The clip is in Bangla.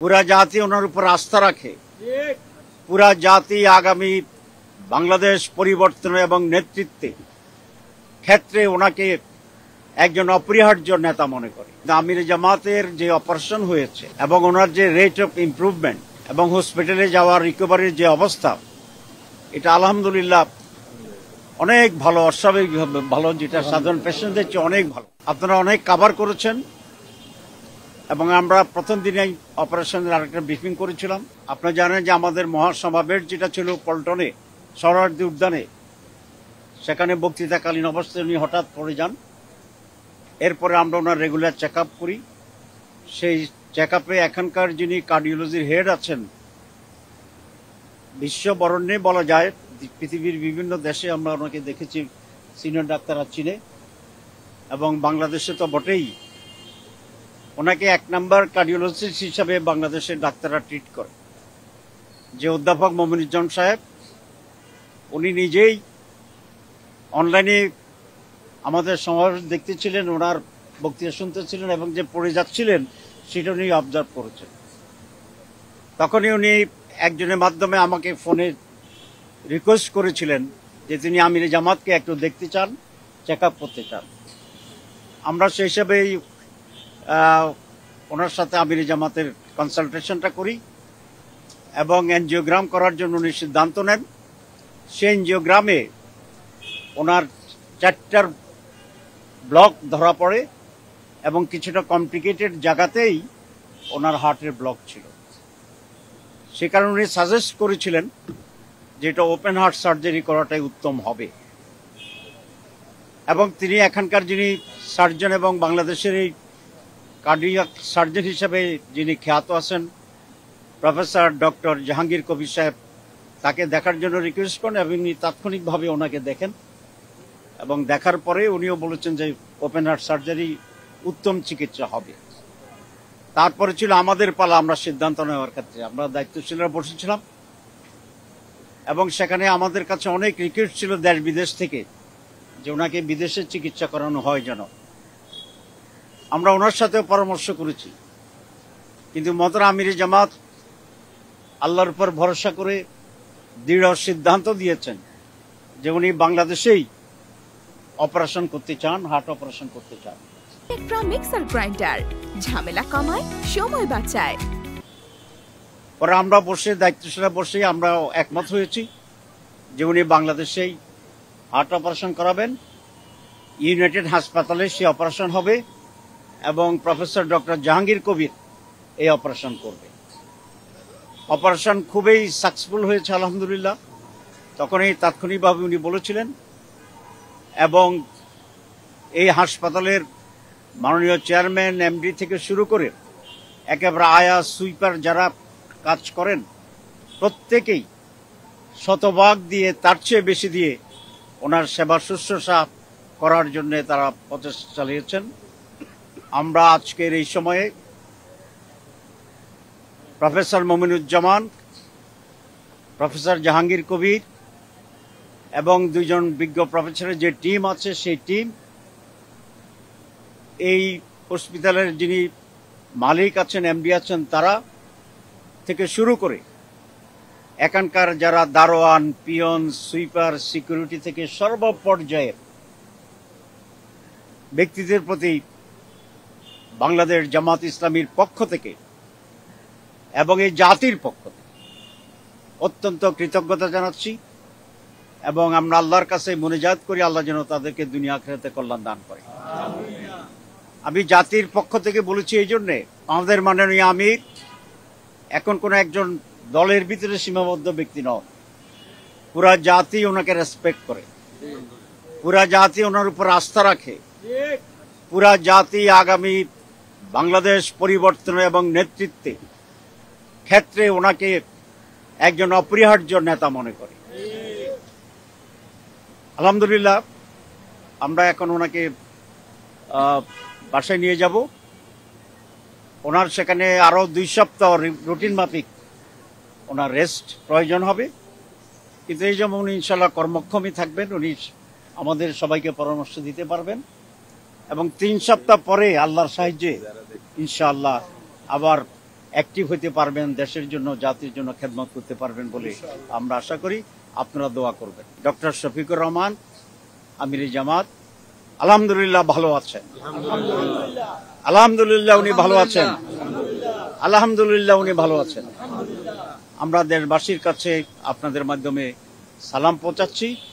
পুরা জাতি ওনার উপর আস্থা রাখে। পুরা জাতি আগামী বাংলাদেশ পরিবর্তন এবং নেতৃত্বে ক্ষেত্রে ওনাকে একজন অপরিহার্য নেতা মনে করে। আমির জামাতের যে অপারেশন হয়েছে এবং ওনার যে রেট অফ ইমপ্রুভমেন্ট এবং হসপিটালে যাওয়ার রিকভারির যে অবস্থা, এটা আলহামদুলিল্লাহ অনেক ভালো, অস্বাভাবিক ভালো, যেটা সাধারণ পেশেন্টদের চেয়ে অনেক ভালো। আপনারা অনেক কাভার করেছেন এবং আমরা প্রথম দিনেই অপারেশনের আরেকটা ব্রিফিং করেছিলাম। আপনারা জানেন যে আমাদের মহাসমাবেশ যেটা ছিল পল্টনে সোহরাওয়ার্দী উদ্যানে, সেখানে বক্তৃতাকালীন অবস্থায় উনি হঠাৎ পড়ে যান। এরপরে আমরা ওনার রেগুলার চেক আপ করি। সেই চেক আপে এখানকার যিনি কার্ডিওলজির হেড আছেন, বিশ্ববরণ্যে বলা যায়, পৃথিবীর বিভিন্ন দেশে আমরা ওনাকে দেখেছি, সিনিয়র ডাক্তাররা চিনে এবং বাংলাদেশে তো বটেই। ওনাকে এক নাম্বার কার্ডিওলজিস্ট হিসাবে বাংলাদেশের ডাক্তাররা ট্রিট করে। যে অধ্যাপক মমিনুজ্জামান সাহেব, উনি নিজেই অনলাইনে আমাদের সমাবেশ দেখতেছিলেন, ওনার বক্তৃতা শুনতেছিলেন এবং যে পড়ে যাচ্ছিলেন সেটা উনি অবজার্ভ করেছেন। তখনই উনি একজনের মাধ্যমে আমাকে ফোনে রিকোয়েস্ট করেছিলেন যে তিনি আমির জামাতকে একটু দেখতে চান, চেক আপ করতে চান। আমরা সেই হিসাবেই ওনার সাথে আমির জামাতের কনসালটেশনটা করি এবং এনজিওগ্রাম করার জন্য উনি সিদ্ধান্ত নেন। সেই এনজিওগ্রামে ওনার 4টার ব্লক ধরা পড়ে এবং কিছুটা কমপ্লিকেটেড জায়গাতেই ওনার হার্টের ব্লক ছিল। সে কারণে উনি সাজেস্ট করেছিলেন যে এটা ওপেন হার্ট সার্জারি করাটাই উত্তম হবে। এবং তিনি এখানকার যিনি সার্জন এবং বাংলাদেশের এই কার্ডিয়াক সার্জন হিসেবে যিনি খ্যাত আছেন, প্রফেসর ডক্টর জাহাঙ্গীর কবির সাহেব, তাকে দেখার জন্য রিকোয়েস্ট করেন এবং উনি তাৎক্ষণিকভাবে ওনাকে দেখেন এবং দেখার পরে উনিও বলেছেন যে ওপেন হার্ট সার্জারি উত্তম চিকিৎসা হবে। তারপরে ছিল আমাদের পালা, আমরা সিদ্ধান্ত নেওয়ার ক্ষেত্রে আমরা দায়িত্বশীলরা বসেছিলাম এবং সেখানে আমাদের কাছে অনেক রিকোয়েস্ট ছিল দেশ বিদেশ থেকে যে ওনাকে বিদেশে চিকিৎসা করানো হয় যেন। আমরা ওনার সাথেও পরামর্শ করেছি, কিন্তু মহতরম আমির জামাত আল্লাহর উপর ভরসা করে দৃঢ় সিদ্ধান্ত দিয়েছেন যে উনি বাংলাদেশেই অপারেশন করতে চান, হার্ট অপারেশন করতে চান। টেকট্রা মিক্সার গ্রাইন্ডার ঝামেলা কমায়, সময় বাঁচায়। পরে আমরা বসে দায়িত্বশীলরা বসে আমরা একমত হয়েছি যে উনি বাংলাদেশেই হার্ট অপারেশন করাবেন, ইউনাইটেড হাসপাতালে সে অপারেশন হবে এবং প্রফেসর ডক্টর জাহাঙ্গীর কবির এই অপারেশন করবে। অপারেশন খুবই সাকসেসফুল হয়েছে আলহামদুলিল্লাহ। তখনই তাৎক্ষণিকভাবে উনি বলেছিলেন এবং এই হাসপাতালের মাননীয় চেয়ারম্যান, এমডি থেকে শুরু করে একেবারে আয়া সুইপার যারা কাজ করেন প্রত্যেকেই শতভাগ দিয়ে, তার চেয়ে বেশি দিয়ে ওনার সেবা শুশ্রূষা করার জন্য তারা প্রচেষ্টা চালিয়েছেন। আমরা আজকের এই সময়ে প্রফেসর মমিনুজ্জামান, প্রফেসর জাহাঙ্গীর কবির এবং দুইজন বিজ্ঞ প্রফেসরের যে টিম আছে, সেই টিম, এই হসপিটালের যিনি মালিক আছেন, এমডি আছেন, তারা থেকে শুরু করে এখানকার যারা দারোয়ান, পিয়ন, সুইপার, সিকিউরিটি থেকে সর্বপর্যায়ের ব্যক্তিদের প্রতি বাংলাদেশ জামাত ইসলামীর পক্ষ থেকে এবং এই জাতির পক্ষ থেকে অত্যন্ত কৃতজ্ঞতা জানাচ্ছি এবং আমরা আল্লাহর কাছে মুনাজাত করি আল্লাহ যেন তাদেরকে দুনিয়া আখিরাতে কল্যাণ দান করে। আমি জাতির পক্ষ থেকে বলেছি এই জন্যে, আমাদের মাননীয় আমির এখন কোন একজন দলের ভিতরে সীমাবদ্ধ ব্যক্তি নন। পুরা জাতি ওনাকে রেসপেক্ট করে, পুরা জাতি ওনার উপর আস্থা রাখে। পুরা জাতি আগামী বাংলাদেশ পরিবর্তন এবং নেতৃত্বে ক্ষেত্রে ওনাকে একজন অপরিহার্য নেতা মনে করে। আলহামদুলিল্লাহ আমরা এখন ওনাকে বাসায় নিয়ে যাব। ওনার সেখানে আরো 2 সপ্তাহ রুটিন মাফিক ওনার রেস্ট প্রয়োজন হবে, কিন্তু এই জন্য উনি ইনশাল্লাহ কর্মক্ষমই থাকবেন। উনি আমাদের সবাইকে পরামর্শ দিতে পারবেন এবং 3 সপ্তাহ পরে আল্লাহর সাহায্যে ইনশাআল্লাহ আবার অ্যাক্টিভ হতে পারবেন, দেশের জন্য জাতির জন্য খেদমত করতে পারবেন বলে আমরা আশা করি। আপনারা দোয়া করবেন। ডক্টর শফিকুর রহমান আমির জামাত আলহামদুলিল্লাহ ভালো আছেন, আলহামদুলিল্লাহ উনি ভালো আছেন, আলহামদুলিল্লাহ উনি ভালো আছেন। আমরা দেশবাসীর কাছে আপনাদের মাধ্যমে সালাম পৌঁছাচ্ছি।